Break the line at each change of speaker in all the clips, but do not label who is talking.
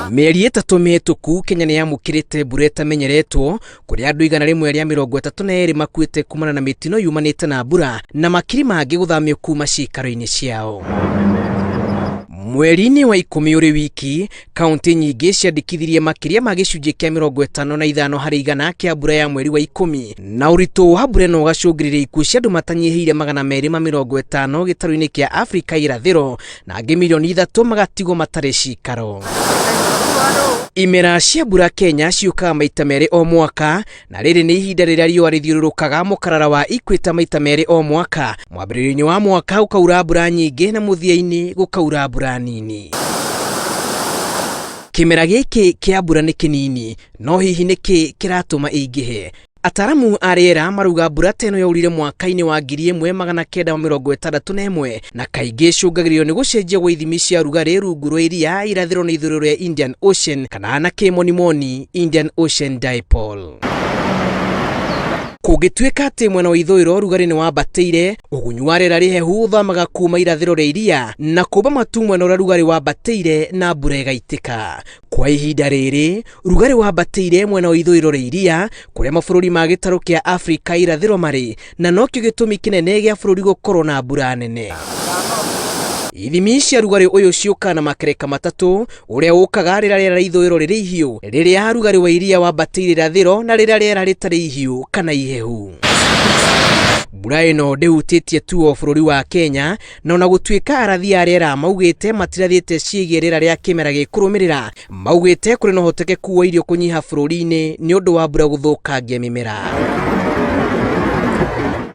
Mieri 3 mihituku Kenya ni yamukirite mbura itamenyeretwo kuria andu 132 makuite kumana na mitino yumanite na mbura na makiri mangi guthamio kuma cikaro-ini ciao. Mweri-ini wa 10 uri wiki, kaunti nyingi ciandikithirie makiria ma gicunji kia 55 harĩ igana kia mbura ya mweri wa 10, na uritu wa mbura no gacungiririe ikuũ cia andu matanyihiire 250 gitaro-ini kia Afrika irathiro na angi milioni 3 magatigwo matari cikaro. Imera cia mbura Kenya ciukaga maita meri o mwaka, na riri ni ihinda riria riũa rithiũrũrũkaga mũkarara wa ikwĩta maita meri o mwaka. Mwambĩrĩrio-inĩ wa mwaka gũkaura mbura nyingi na mũthia-inĩ gũkaura mbura nini. Kimera giki kia mbura ni kinini, no hihi niki kiratũma ĩingĩhe? Ataramu a riera maruga mbura teno yaurire mwaka-ini wa 1961 na kaingi icũngagĩrĩrio ni gũcenjia gwa ithimi cia rugarĩ rungu rwa iria irathĩro na ithũĩro rĩa Indian Ocean, kana na kĩmonimoni Indian Ocean Dipole. Kũngĩtuĩka atĩ mwena wa ithũĩro rugarĩ ni wambatĩire, ũgunyu wa rĩera rĩhehu ũthamaga kuma irathĩro rĩa iria na kũmba matu mwena ũrĩa rugarĩ wambatĩire na mbura ĩgaitĩka. Kwa ihinda rĩrĩ, rugarĩ wambatĩire mwena wa ithũĩro rĩa iria kũrĩa mabũrũri ma gĩtarũ kĩa Afrika irathĩro marĩ, na nokĩo gĩtũmi kĩnene gĩa bũrũri gũkorwo na mbura nene. Ithimi cia rugarĩ ũyũ ciũkaga na makereka matatũ, ũrĩa ũkaga rĩrĩa rĩera rĩa ithũĩro rĩrĩ ihiũ, rĩrĩa rugarĩ wa iria wambatĩire irathĩro, na rĩrĩa rĩera rĩtarĩ ihiũ kana ihehu. Mbura ĩno ndĩhutĩtie tu o bũrũri wa Kenya, na ona gũtuĩka arathi a rĩera maugĩte matirathiĩte ciĩgiĩ rĩera rĩa kĩmera gĩkũrũmĩrĩra, maugĩte kũrĩ na ũhotekeku wa irio kũnyiha bũrũri-inĩ nĩ ũndũ wa mbura gũthũkangia mĩmera.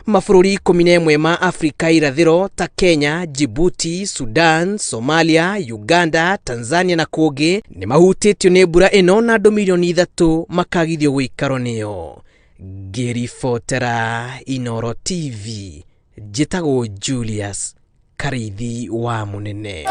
Mabũrũri 11 ma Afrika irathĩro ta Kenya, Djibouti, Sudan, Somalia, Uganda, Tanzania na kũngĩ nĩ mahutĩtio nĩ mbura ĩno na andũ milioni 3 makagithio gũikaro nĩyo. Ngĩribotera Inooro TV, njĩtagwo Julius Karithi wa Mũnene.